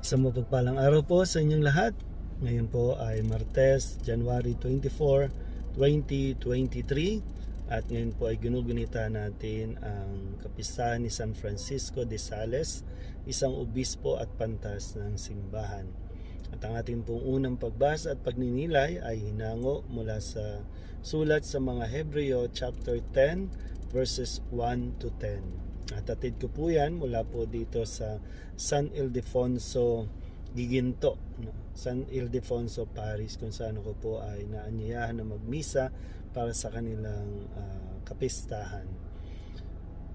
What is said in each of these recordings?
Sa mapagpalang araw po sa inyong lahat. Ngayon po ay Martes, January 24, 2023. At ngayon po ay ginugunita natin ang kapistahan ni San Francisco de Sales, isang obispo at pantas ng simbahan. At ang ating pong unang pagbasa at pagninilay ay hinango mula sa sulat sa mga Hebreo chapter 10 verses 1 to 10. At atid ko po yan mula po dito sa San Ildefonso Giginto, San Ildefonso Paris, kung saan ako po ay naanyayahan na magmisa para sa kanilang kapistahan.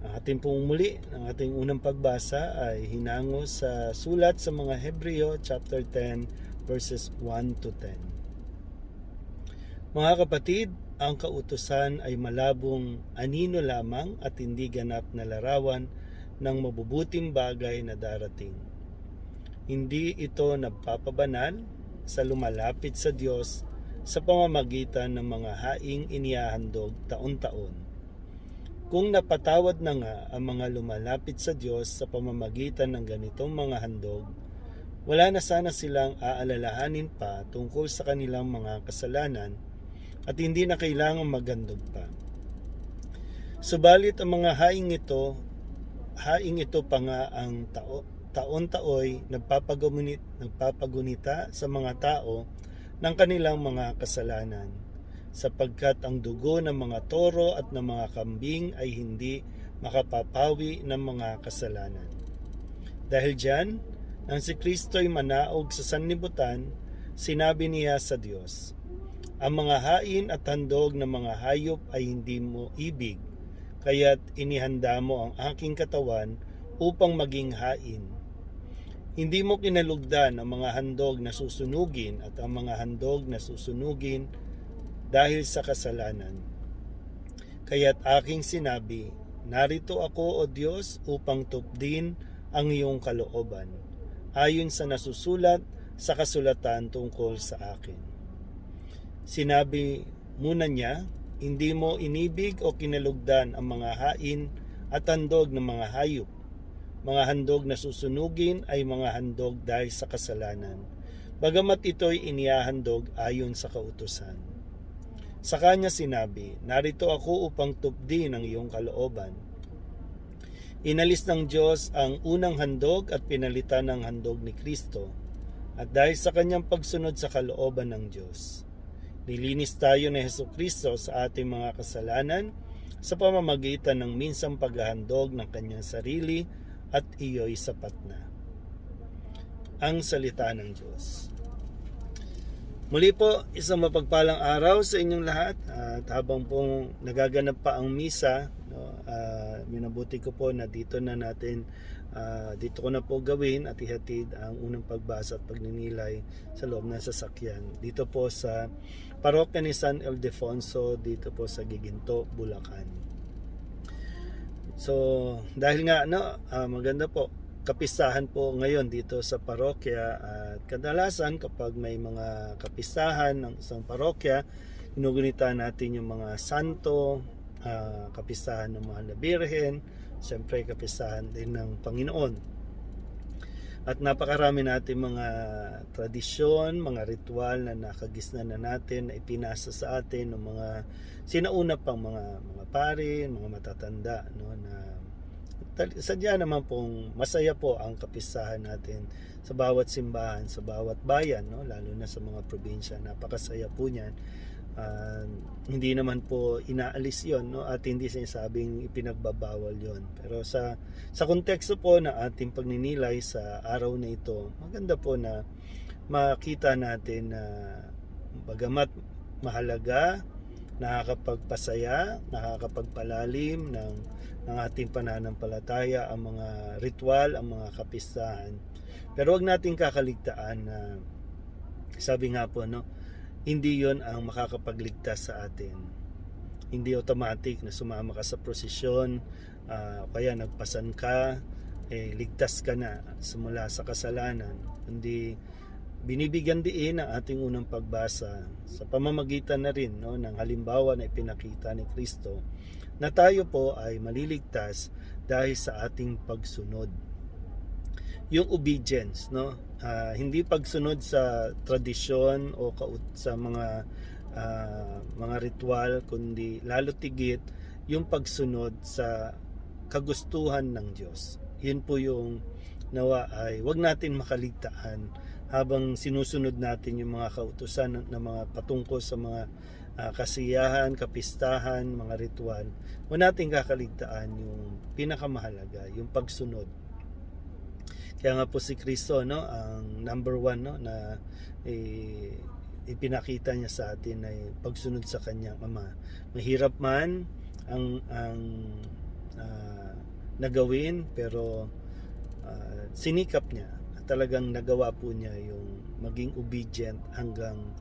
Ang ating pong muli, ang ating unang pagbasa ay hinango sa sulat sa mga Hebreo chapter 10 verses 1 to 10. Mga kapatid, ang kautusan ay malabong anino lamang at hindi ganap na larawan ng mabubuting bagay na darating. Hindi ito nagpapabanal sa lumalapit sa Diyos sa pamamagitan ng mga haing inihahandog taon-taon. Kung napatawad na nga ang mga lumalapit sa Diyos sa pamamagitan ng ganitong mga handog, wala na sana silang aalalahanin pa tungkol sa kanilang mga kasalanan at hindi na kailangang maghandog pa. Subalit ang mga haing ito pa nga ang taon-taoy nagpapagunita sa mga tao ng kanilang mga kasalanan, sapagkat ang dugo ng mga toro at ng mga kambing ay hindi makapapawi ng mga kasalanan. Dahil diyan, nang si Kristo'y manaog sa sanlibutan, sinabi niya sa Diyos, ang mga hain at handog ng mga hayop ay hindi mo ibig, kaya't inihanda mo ang aking katawan upang maging hain. Hindi mo kinalugdan ang mga handog na susunugin at ang mga handog na susunugin dahil sa kasalanan. Kaya't aking sinabi, narito ako, O Diyos, upang tupdin ang iyong kalooban, ayon sa nasusulat sa kasulatan tungkol sa akin. Sinabi muna niya, hindi mo inibig o kinalugdan ang mga hain at handog ng mga hayop. Mga handog na susunugin ay mga handog dahil sa kasalanan, bagamat ito'y inihahandog ayon sa kautusan. Sa kanya sinabi, narito ako upang tupdin ang iyong kalooban. Inalis ng Diyos ang unang handog at pinalitan ng handog ni Kristo, at dahil sa kanyang pagsunod sa kalooban ng Diyos, nilinis tayo ni Jesucristo sa ating mga kasalanan sa pamamagitan ng minsang paghahandog ng kanyang sarili at iyo'y sapat na. Ang salita ng Diyos. Muli po, isang mapagpalang araw sa inyong lahat at habang pong nagaganap pa ang misa, minabuti ko po na dito ko na po gawin at ihatid ang unang pagbasa at pagninilay sa loob ng sasakyan. Dito po sa parokya ni San Ildefonso, dito po sa Giginto, Bulacan. So, dahil nga maganda po, kapistahan po ngayon dito sa parokya at kadalasan kapag may mga kapistahan ng isang parokya, ginugunita natin yung mga santo, kapistahan ng Mahal na Birhen, siyempre kapistahan din ng Panginoon. At napakarami natin mga tradisyon, mga ritual na nakagisnan na natin, na ipinasa sa atin ng mga sinauna pang mga pari, mga matatanda, na sadya naman pong masaya po ang kapistahan natin sa bawat simbahan, sa bawat bayan, lalo na sa mga probinsya. Napakasaya po niyan. Hindi naman po inaalis yon, at hindi sinasabing ipinagbabawal yon. Pero sa konteksto po na ating pagninilay sa araw na ito, maganda po na makita natin na bagamat mahalaga, nakakapagpasaya, nakakapagpalalim ng ating pananampalataya ang mga ritual, ang mga kapistahan. Pero wag nating kakaligtaan na sabi nga po, hindi yon ang makakapagligtas sa atin. Hindi automatic na sumama ka sa prosesyon, kaya nagpasan ka, ligtas ka na simula sa kasalanan. Hindi binibigyan diin ang ating unang pagbasa sa pamamagitan na rin ng halimbawa na ipinakita ni Kristo na tayo po ay maliligtas dahil sa ating pagsunod. yung obedience, no? Hindi pagsunod sa tradisyon o sa mga ritual, kundi lalo tigit yung pagsunod sa kagustuhan ng Diyos. Yun po yung nawa ay wag natin makaligtaan habang sinusunod natin yung mga kautusan na mga patungkol sa mga kasiyahan, kapistahan, mga ritual. Huwag natin kakaligtaan yung pinakamahalaga, yung pagsunod. Kaya nga po si Kristo, no, ang number one, no, na ipinakita niya sa atin ay pagsunod sa kanyang Ama. Mahirap man ang nagawin, pero sinikap niya at talagang nagawa po niya yung maging obedient hanggang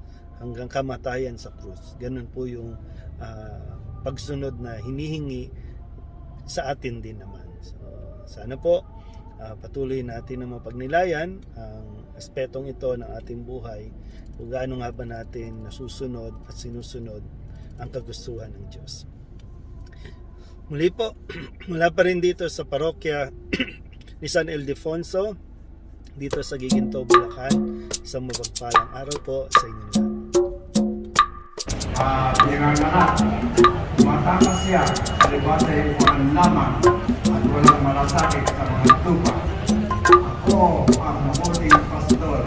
kamatayan sa krus. Ganun po yung pagsunod na hinihingi sa atin din naman. So, sana po patuloy natin na mapagnilayan ang aspetong ito ng ating buhay, kung gaano nga ba natin nasusunod at sinusunod ang kagustuhan ng Diyos. Muli po, mula pa rin dito sa parokya ni San Ildefonso, dito sa Giginto, Bulacan. Isang mapagpalang araw po sa inyo lahat. Bilang lahat, matakas siya sa libatay walang lamang at walang malasakit sa mga tupa. Ako ang mabuting pastor